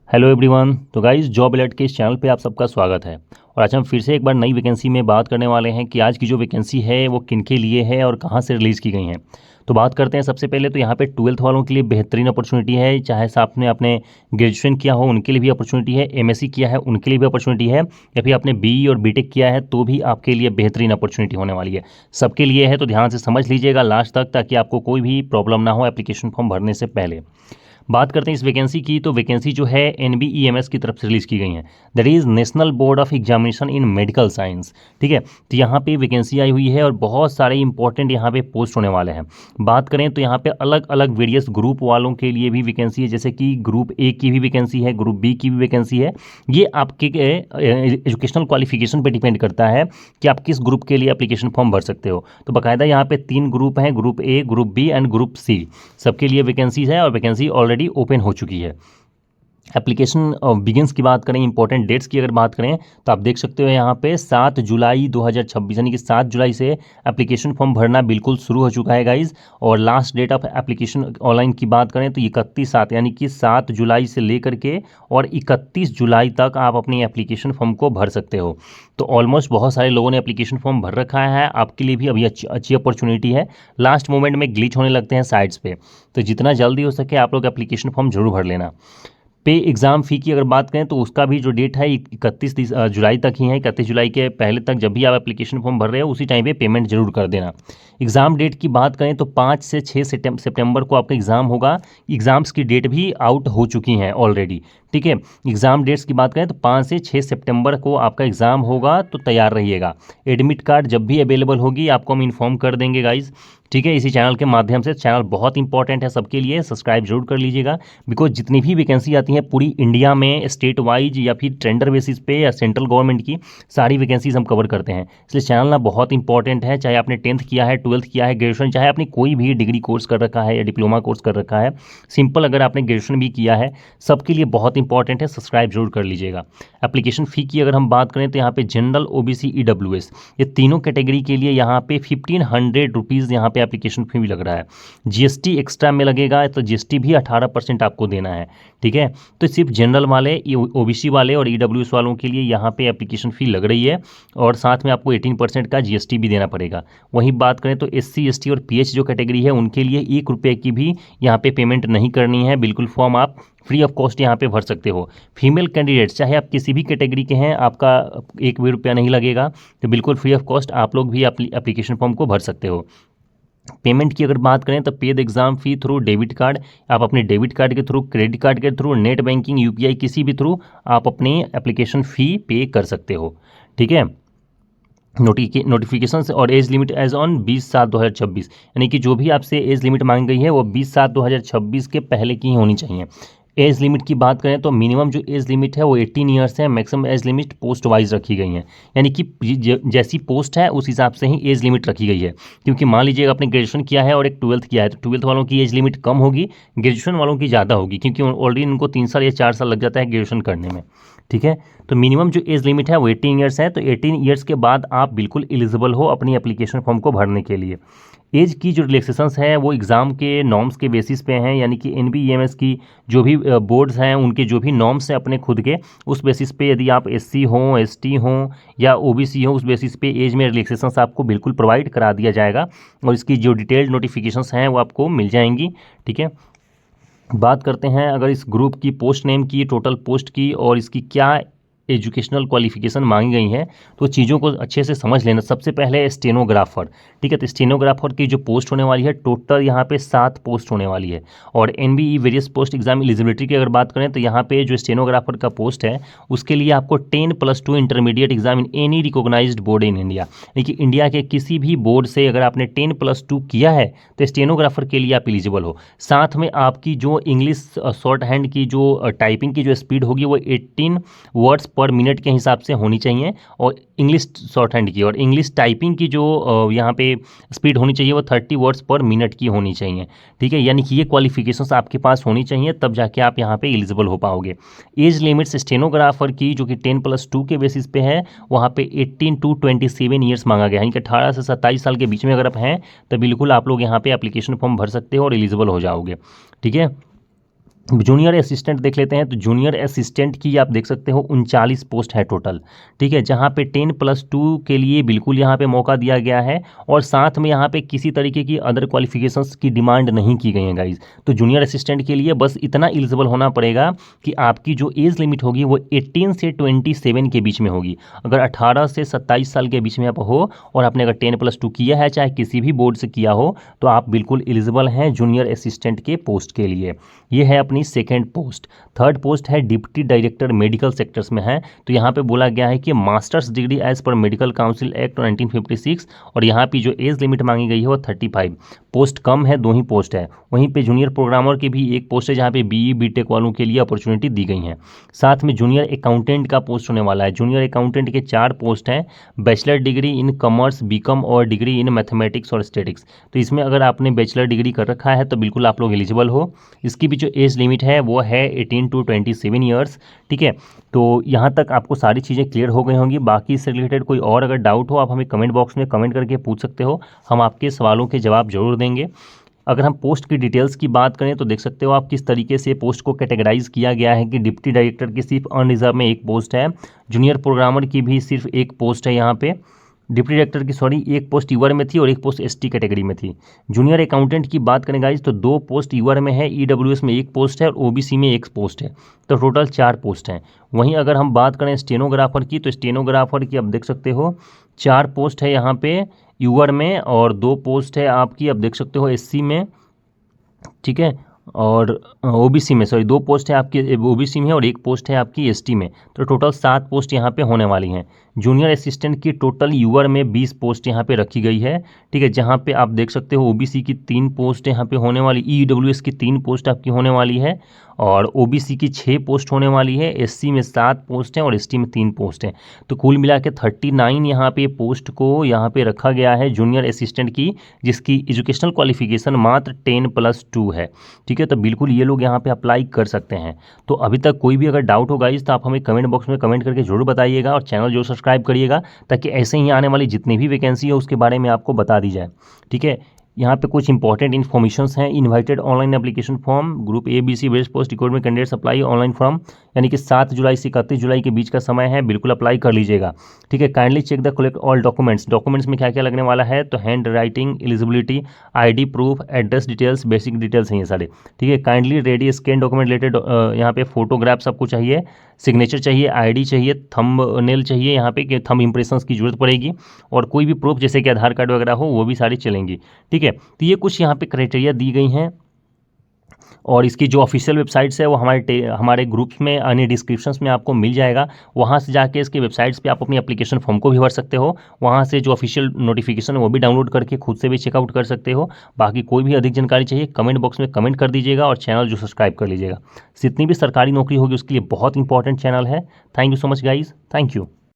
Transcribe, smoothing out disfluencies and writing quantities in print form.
Hello everyone. तो guys job alert के इस चैनल पे आप सबका स्वागत है। और आज हम फिर से एक बार नई वैकेंसी में बात करने वाले हैं कि आज की जो वैकेंसी है वो किन के लिए है और कहाँ से रिलीज़ की गई हैं। तो बात करते हैं सबसे पहले तो यहाँ पे 12th वालों के लिए बेहतरीन अपॉर्चुनिटी है, चाहे आपने आपने ग्रेजुएशन किया हो उनके लिए भी अपॉर्चुनिटी है, एमएससी किया है उनके लिए भी अपॉर्चुनिटी है, या फिर आपने बीई और बीटेक किया है तो भी आपके लिए बेहतरीन अपॉर्चुनिटी होने वाली है। सबके लिए है, तो ध्यान से समझ लीजिएगा लास्ट तक, ताकि आपको कोई भी प्रॉब्लम ना हो एप्लीकेशन फॉर्म भरने से पहले। बात करते हैं इस वैकेंसी की, तो वैकेंसी जो है एनबीईएमएस की तरफ से रिलीज़ की गई है, that is national board of examination in medical science. ठीक है, तो यहाँ पे वैकेंसी आई हुई है और बहुत सारे इंपॉर्टेंट यहाँ पे पोस्ट होने वाले हैं। बात करें तो यहाँ पे अलग अलग वेरियस ग्रुप वालों के लिए भी वैकेंसी है, जैसे कि ग्रुप ए की भी वैकेंसी है, ग्रुप बी की भी वैकेंसी है। ये आपके एजुकेशनल क्वालिफिकेशन पर डिपेंड करता है कि आप किस ग्रुप के लिए एप्लीकेशन फॉर्म भर सकते हो। तो बाकायदा यहाँ पे 3 ग्रुप हैं, group A, group B and group C. सबके लिए वैकेंसीज है और वैकेंसी ऑलरेडी ओपन हो चुकी है। एप्लीकेशन बिगिंस की बात करें, इंपॉर्टेंट डेट्स की अगर बात करें तो आप देख सकते हो यहाँ पे 7 जुलाई 2026, यानी कि 7 जुलाई से एप्लीकेशन फॉर्म भरना बिल्कुल शुरू हो चुका है गाइज। और last date of application online की बात करें तो 31/7, यानी कि 7 जुलाई से लेकर के और 31 जुलाई तक आप अपनी एप्लीकेशन फॉर्म को भर सकते हो। तो ऑलमोस्ट बहुत सारे लोगों ने एप्लीकेशन फॉर्म भर रखा है, आपके लिए भी अभी अच्छी अपॉर्चुनिटी है। लास्ट मोमेंट में ग्लिच होने लगते हैं साइट्स पे, तो जितना जल्दी हो सके आप लोग एप्लीकेशन फॉर्म जरूर भर लेना। पे एग्ज़ाम फ़ी की अगर बात करें तो उसका भी जो डेट है 31 जुलाई तक ही है। 31 जुलाई के पहले तक जब भी आप एप्लीकेशन फॉर्म भर रहे हो उसी टाइम पे पेमेंट जरूर कर देना। एग्ज़ाम डेट की बात करें तो 5 से 6 सितंबर को आपका एग्ज़ाम होगा। एग्ज़ाम्स की डेट भी आउट हो चुकी हैं ऑलरेडी। ठीक है, एग्ज़ाम डेट्स की बात करें तो 5 से 6 सितंबर को आपका एग्ज़ाम होगा, तो तैयार रहिएगा। एडमिट कार्ड जब भी अवेलेबल होगी आपको हम इन्फॉर्म कर देंगे गाइज। ठीक है, इसी चैनल के माध्यम से। चैनल बहुत इंपॉर्टेंट है सबके लिए, सब्सक्राइब जरूर कर लीजिएगा। बिकॉज जितनी भी वैकेंसी आती हैं पूरी इंडिया में स्टेट वाइज या फिर टेंडर बेसिस पे या सेंट्रल गवर्नमेंट की सारी वैकेंसीज हम कवर करते हैं, इसलिए चैनल ना बहुत इंपॉर्टेंट है। चाहे आपने 10th किया है, 12th किया है, ग्रेजुएशन, चाहे आपने कोई भी डिग्री कोर्स कर रखा है या डिप्लोमा कोर्स कर रखा है, सिंपल अगर आपने ग्रेजुएशन भी किया है, सबके लिए बहुत इंपॉर्टेंट है, सब्सक्राइब जरूर कर लीजिएगा। एप्लीकेशन फ़ी की अगर हम बात करें तो यहाँ पे जनरल, ओबीसी, ईडब्ल्यूएस, ये तीनों कैटेगरी के लिए यहाँ पे 1500 रुपीज़ यहाँ पे एप्लीकेशन फ़ी भी लग रहा है। जीएसटी एक्स्ट्रा में लगेगा, तो जीएसटी भी 18% आपको देना है। ठीक है, तो सिर्फ जनरल वाले, ओबीसी वाले और ईडब्ल्यूएस वालों के लिए यहाँ पे एप्लीकेशन फ़ी लग रही है, और साथ में आपको 18% का जीएसटी भी देना पड़ेगा। वहीं बात करें तो एससी, एसटी और पीएच जो कैटेगरी है उनके लिए 1 रुपये की भी यहाँ पे पेमेंट नहीं करनी है। बिल्कुल फॉर्म आप फ्री ऑफ कॉस्ट यहाँ पे भर सकते हो। फीमेल कैंडिडेट्स, चाहे आप किसी भी कैटेगरी के हैं, आपका 1 भी रुपया नहीं लगेगा, तो बिल्कुल फ्री ऑफ कॉस्ट आप लोग भी एप्लीकेशन फॉर्म को भर सकते हो। पेमेंट की अगर बात करें तो पेड एग्जाम फी थ्रू डेबिट कार्ड, आप अपने डेबिट कार्ड के थ्रू, क्रेडिट कार्ड के थ्रू, नेट बैंकिंग, यूपीआई, किसी भी थ्रू आप अपनी एप्लीकेशन फ़ी पे कर सकते हो। ठीक है, नोटिफिकेशन और एज लिमिट एज ऑन 20/7/2026, यानी कि जो भी आपसे एज लिमिट मांगी गई है वो 20/7/2026 के पहले की ही होनी चाहिए। एज लिमिट की बात करें तो मिनिमम जो एज लिमिट है वो 18 ईयर्स है, maximum age limit post wise रखी गई है, यानी कि जैसी पोस्ट है उस हिसाब से ही एज लिमिट रखी गई है। क्योंकि मान लीजिएगा आपने ग्रेजुएशन किया है और एक 12th किया है, तो 12th वालों की एज लिमिट कम होगी, ग्रेजुएशन वालों की ज़्यादा होगी, क्योंकि ऑलरेडी उनको 3 साल या 4 साल लग जाता है ग्रेजुएशन करने में। ठीक है, तो मिनिमम जो एज लिमिट है वो 18 ईयर्स है, तो 18 ईयर्स के बाद आप बिल्कुल एलिजिबल हो अपनी एप्लीकेशन फॉर्म को भरने के लिए। एज की जो रिलैक्सेशंस हैं वो एग्ज़ाम के नॉर्म्स के बेसिस पे हैं, यानी कि एनबीईएमएस की जो भी बोर्ड्स हैं उनके जो भी नॉर्म्स हैं अपने खुद के, उस बेसिस पे यदि आप एससी हों, एसटी हों या ओबीसी हों, उस बेसिस पे एज में रिलैक्सेशंस आपको बिल्कुल प्रोवाइड करा दिया जाएगा, और इसकी जो डिटेल्ड नोटिफिकेशंस हैं वो आपको मिल जाएंगी। ठीक है, बात करते हैं अगर इस ग्रुप की पोस्ट नेम की, टोटल पोस्ट की, और इसकी क्या एजुकेशनल क्वालिफिकेशन मांगी गई हैं, तो चीज़ों को अच्छे से समझ लेना। सबसे पहले स्टेनोग्राफर। ठीक है, तो स्टेनोग्राफर की जो पोस्ट होने वाली है, टोटल यहाँ पे 7 पोस्ट होने वाली है। और NBE various post exam eligibility की अगर बात करें तो यहाँ पे जो स्टेनोग्राफर का पोस्ट है उसके लिए आपको 10+2 intermediate exam in any recognised board in India, यानी इंडिया के किसी भी बोर्ड से अगर आपने 10+2 किया है तो स्टेनोग्राफर के लिए आप एलिजिबल हो। साथ में आपकी जो इंग्लिश शॉर्ट हैंड की जो टाइपिंग की जो स्पीड होगी वो 18 वर्ड्स पर मिनट के हिसाब से होनी चाहिए, और इंग्लिश शॉर्ट हैंड की और इंग्लिश टाइपिंग की जो यहाँ पे स्पीड होनी चाहिए वो 30 वर्ड्स पर मिनट की होनी चाहिए। ठीक है, यानी कि ये क्वालिफिकेशंस आपके पास होनी चाहिए, तब जाके आप यहाँ पे एलिजिबल हो पाओगे। एज लिमिट्स स्टेनोग्राफर की जो कि 10+2 के बेसिस पे है, वहाँ पे 18 to 27 ईयर्स मांगा गया है, यानी कि 18 से 27 साल के बीच में अगर आप हैं तो बिल्कुल आप लोग यहाँ पे एप्लीकेशन फॉर्म भर सकते हो और एलिजिबल हो जाओगे। ठीक है, जूनियर असिस्टेंट देख लेते हैं। तो जूनियर असिस्टेंट की आप देख सकते हो 39 पोस्ट है टोटल, ठीक है, जहाँ पे 10+2 के लिए बिल्कुल यहाँ पे मौका दिया गया है और साथ में यहाँ पे किसी तरीके की अदर क्वालिफिकेशंस की डिमांड नहीं की गई है गाइज। तो जूनियर असिस्टेंट के लिए बस इतना एलिजिबल होना पड़ेगा कि आपकी जो एज लिमिट होगी वो 18 से 27 के बीच में होगी। अगर 18 से 27 साल के बीच में आप हो और आपने अगर 10+2 किया है, चाहे किसी भी बोर्ड से किया हो, तो आप बिल्कुल एलिजिबल हैं जूनियर असिस्टेंट के पोस्ट के लिए। ये है अपनी सेकेंड पोस्ट। थर्ड पोस्ट है डिप्टी डायरेक्टर मेडिकल सेक्टर्स में है। तो यहाँ पे बोला गया है कि masters degree as per medical council act 1956 और यहाँ पे जो एज लिमिट मांगी गई है वो 35। पोस्ट कम है, 2 ही पोस्ट है। वहीं पे जूनियर प्रोग्रामर की भी एक पोस्ट है जहाँ पे बीई बीटेक वालों के लिए अपॉर्चुनिटी दी गई है। साथ में जूनियर अकाउंटेंट का पोस्ट होने वाला है। जूनियर अकाउंटेंट के 4 पोस्ट हैं, bachelor degree in commerce BCom और डिग्री इन मैथमेटिक्स और स्टैटिक्स। तो इसमें अगर आपने बैचलर डिग्री कर रखा है तो बिल्कुल आप लोग एलिजिबल हो। इसकी भी जो एज लिमिट है वो है 18 to 27 ईयर्स, ठीक है। तो यहाँ तक आपको सारी चीज़ें क्लियर हो गई होंगी। बाकी इससे रिलेटेड कोई और अगर डाउट हो आप हमें कमेंट बॉक्स में कमेंट करके पूछ सकते हो, हम आपके सवालों के जवाब जरूर देंगे। अगर हम पोस्ट की डिटेल्स की बात करें तो देख सकते हो आप किस तरीके से पोस्ट को कैटेगराइज किया गया है कि डिप्टी डायरेक्टर की सिर्फ अनरिजर्व में 1 पोस्ट है, जूनियर प्रोग्रामर की भी सिर्फ 1 पोस्ट है। यहाँ पे डिप्टी डायरेक्टर की 1 पोस्ट यूआर में थी और 1 पोस्ट एसटी कैटेगरी में थी। जूनियर अकाउंटेंट की बात करें गाइज तो 2 पोस्ट यूआर में है, ईडब्ल्यूएस में 1 पोस्ट है और ओबीसी में 1 पोस्ट है। तो टोटल 4 पोस्ट हैं। वहीं अगर हम बात करें स्टेनोग्राफर की तो स्टेनोग्राफर की आप देख सकते हो 4 पोस्ट है यहाँ पे यूआर में और 2 पोस्ट है आपकी आप देख सकते हो एससी में, ठीक है, और ओबीसी में 2 पोस्ट है आपकी ओबीसी में और 1 पोस्ट है आपकी एसटी में। तो टोटल 7 पोस्ट यहाँ पे होने वाली हैं। जूनियर असिस्टेंट की टोटल यूआर में 20 पोस्ट यहाँ पे रखी गई है, ठीक है, जहाँ पे आप देख सकते हो ओबीसी की 3 पोस्ट यहाँ पे होने वाली, ईडब्ल्यूएस की 3 पोस्ट आपकी होने वाली है और ओबीसी की 6 पोस्ट होने वाली है, एससी में 7 पोस्ट हैं और एसटी में 3 पोस्ट हैं। तो कुल मिला के 39 यहाँ पे पोस्ट को यहाँ पे रखा गया है जूनियर असिस्टेंट की, जिसकी एजुकेशनल क्वालिफिकेशन मात्र 10+2 है, ठीक है। तो बिल्कुल ये लोग यहाँ पे अप्लाई कर सकते हैं। तो अभी तक कोई भी अगर डाउट होगा इस तो आप हमें कमेंट बॉक्स में कमेंट करके जरूर बताइएगा और चैनल जो सब्सक्राइब करिएगा ताकि ऐसे ही आने वाली जितनी भी वैकेंसी है उसके बारे में आपको बता दी जाए, ठीक है। यहाँ पे कुछ इंपॉर्टेंट इन्फॉर्मेशंस हैं। Invited online application form group A B C west post recruitment candidates apply online form, यानी कि 7 जुलाई से 31 जुलाई के बीच का समय है, बिल्कुल अप्लाई कर लीजिएगा, ठीक है। Kindly check the collect all documents. Documents में क्या क्या लगने वाला है तो hand writing, eligibility, ID proof, address details, basic details हैं ये सारे, ठीक है। Kindly ready scan document related, यहाँ पे फोटोग्राफ सबको चाहिए, सिग्नेचर चाहिए, आईडी चाहिए, थंबनेल चाहिए, यहाँ पे कि थंब इंप्रेशंस की जरूरत पड़ेगी और कोई भी प्रूफ जैसे कि आधार कार्ड वगैरह हो वो भी सारी चलेंगी, ठीक है। तो ये कुछ यहाँ पे क्राइटेरिया दी गई हैं और इसकी जो ऑफिशियल वेबसाइट्स है वो हमारे ग्रुप्स में यानी डिस्क्रिप्शंस में आपको मिल जाएगा। वहाँ से जाके इसके वेबसाइट्स पे आप अपनी एप्लीकेशन फॉर्म को भी भर सकते हो। वहाँ से जो ऑफिशियल नोटिफिकेशन है वो भी डाउनलोड करके खुद से भी चेकआउट कर सकते हो। बाकी कोई भी अधिक जानकारी चाहिए कमेंट बॉक्स में कमेंट कर दीजिएगा और चैनल जो सब्सक्राइब कर लीजिएगा। जितनी भी सरकारी नौकरी होगी उसके लिए बहुत इंपॉर्टेंट चैनल है। Thank you so much guys, thank you.